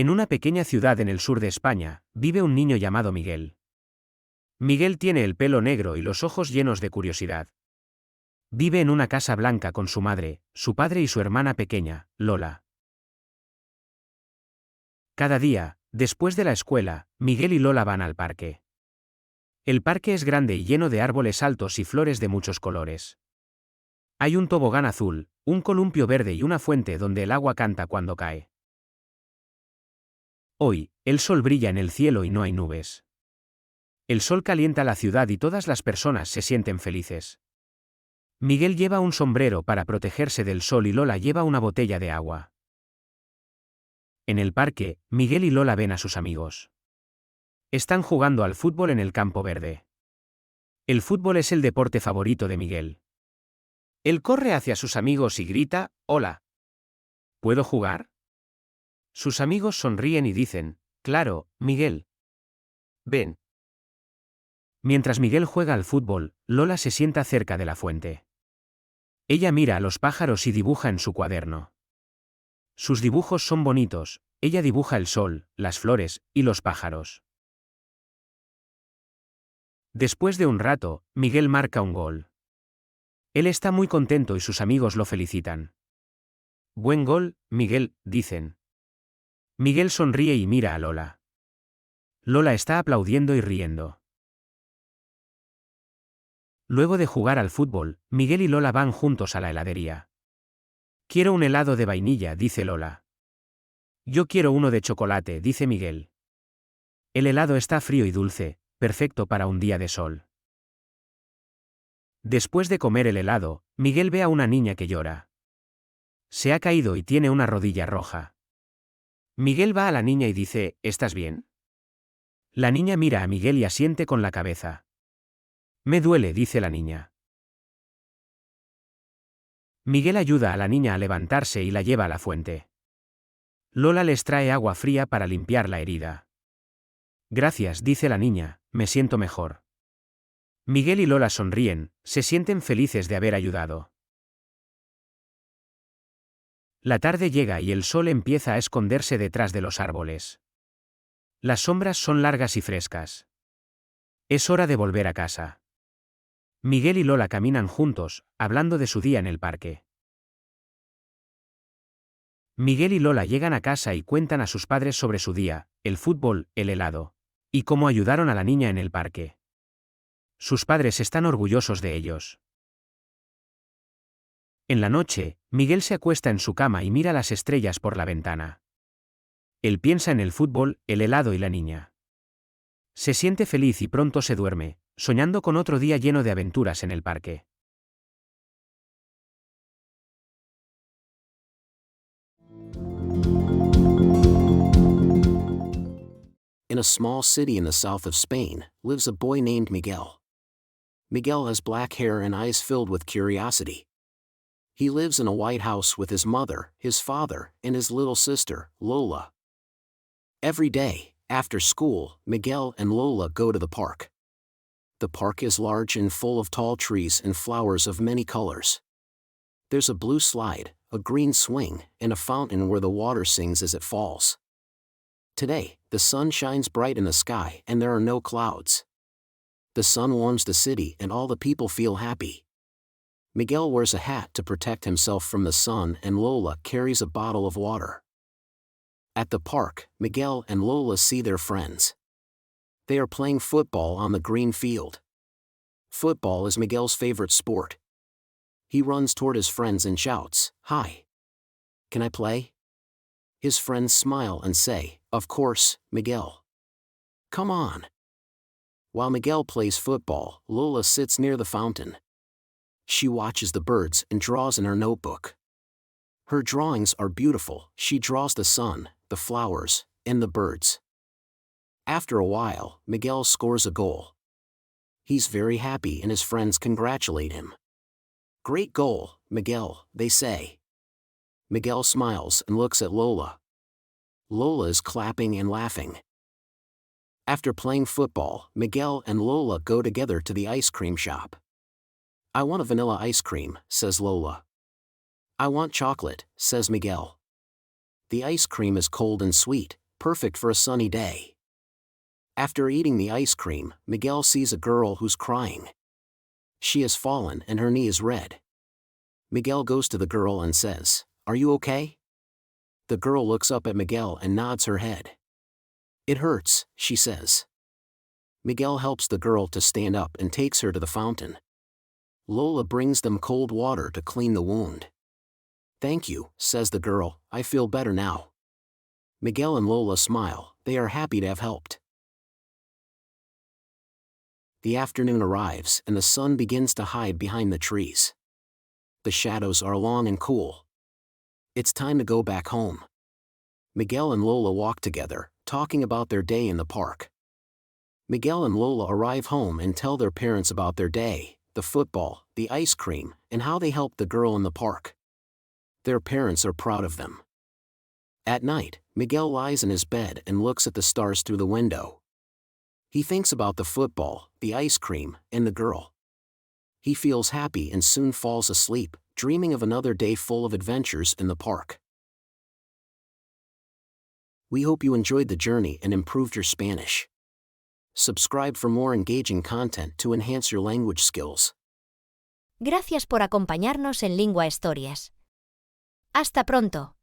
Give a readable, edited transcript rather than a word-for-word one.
En una pequeña ciudad en el sur de España, vive un niño llamado Miguel. Miguel tiene el pelo negro y los ojos llenos de curiosidad. Vive en una casa blanca con su madre, su padre y su hermana pequeña, Lola. Cada día, después de la escuela, Miguel y Lola van al parque. El parque es grande y lleno de árboles altos y flores de muchos colores. Hay un tobogán azul, un columpio verde y una fuente donde el agua canta cuando cae. Hoy, el sol brilla en el cielo y no hay nubes. El sol calienta la ciudad y todas las personas se sienten felices. Miguel lleva un sombrero para protegerse del sol y Lola lleva una botella de agua. En el parque, Miguel y Lola ven a sus amigos. Están jugando al fútbol en el campo verde. El fútbol es el deporte favorito de Miguel. Él corre hacia sus amigos y grita, «Hola. ¿Puedo jugar?» Sus amigos sonríen y dicen, «Claro, Miguel. Ven». Mientras Miguel juega al fútbol, Lola se sienta cerca de la fuente. Ella mira a los pájaros y dibuja en su cuaderno. Sus dibujos son bonitos, ella dibuja el sol, las flores, y los pájaros. Después de un rato, Miguel marca un gol. Él está muy contento y sus amigos lo felicitan. «Buen gol, Miguel», dicen. Miguel sonríe y mira a Lola. Lola está aplaudiendo y riendo. Luego de jugar al fútbol, Miguel y Lola van juntos a la heladería. «Quiero un helado de vainilla», dice Lola. «Yo quiero uno de chocolate», dice Miguel. El helado está frío y dulce, perfecto para un día de sol. Después de comer el helado, Miguel ve a una niña que llora. Se ha caído y tiene una rodilla roja. Miguel va a la niña y dice, «¿Estás bien?» La niña mira a Miguel y asiente con la cabeza. «Me duele», dice la niña. Miguel ayuda a la niña a levantarse y la lleva a la fuente. Lola les trae agua fría para limpiar la herida. «Gracias», dice la niña, «me siento mejor». Miguel y Lola sonríen, se sienten felices de haber ayudado. La tarde llega y el sol empieza a esconderse detrás de los árboles. Las sombras son largas y frescas. Es hora de volver a casa. Miguel y Lola caminan juntos, hablando de su día en el parque. Miguel y Lola llegan a casa y cuentan a sus padres sobre su día, el fútbol, el helado, y cómo ayudaron a la niña en el parque. Sus padres están orgullosos de ellos. En la noche, Miguel se acuesta en su cama y mira las estrellas por la ventana. Él piensa en el fútbol, el helado y la niña. Se siente feliz y pronto se duerme, soñando con otro día lleno de aventuras en el parque. In a small city in the south of Spain, lives a boy named Miguel. Miguel has black hair and eyes filled with curiosity. He lives in a white house with his mother, his father, and his little sister, Lola. Every day, after school, Miguel and Lola go to the park. The park is large and full of tall trees and flowers of many colors. There's a blue slide, a green swing, and a fountain where the water sings as it falls. Today, the sun shines bright in the sky and there are no clouds. The sun warms the city and all the people feel happy. Miguel wears a hat to protect himself from the sun and Lola carries a bottle of water. At the park, Miguel and Lola see their friends. They are playing football on the green field. Football is Miguel's favorite sport. He runs toward his friends and shouts, "Hi! Can I play?" His friends smile and say, "Of course, Miguel. Come on." While Miguel plays football, Lola sits near the fountain. She watches the birds and draws in her notebook. Her drawings are beautiful. She draws the sun, the flowers, and the birds. After a while, Miguel scores a goal. He's very happy and his friends congratulate him. "Great goal, Miguel," they say. Miguel smiles and looks at Lola. Lola is clapping and laughing. After playing football, Miguel and Lola go together to the ice cream shop. "I want a vanilla ice cream," says Lola. "I want chocolate," says Miguel. The ice cream is cold and sweet, perfect for a sunny day. After eating the ice cream, Miguel sees a girl who's crying. She has fallen and her knee is red. Miguel goes to the girl and says, "Are you okay?" The girl looks up at Miguel and nods her head. "It hurts," she says. Miguel helps the girl to stand up and takes her to the fountain. Lola brings them cold water to clean the wound. "Thank you," says the girl, "I feel better now." Miguel and Lola smile, they are happy to have helped. The afternoon arrives and the sun begins to hide behind the trees. The shadows are long and cool. It's time to go back home. Miguel and Lola walk together, talking about their day in the park. Miguel and Lola arrive home and tell their parents about their day, the football, the ice cream, and how they helped the girl in the park. Their parents are proud of them. At night, Miguel lies in his bed and looks at the stars through the window. He thinks about the football, the ice cream, and the girl. He feels happy and soon falls asleep, dreaming of another day full of adventures in the park. We hope you enjoyed the journey and improved your Spanish. Subscribe for more engaging content to enhance your language skills. Gracias por acompañarnos en Lingua Historias. Hasta pronto.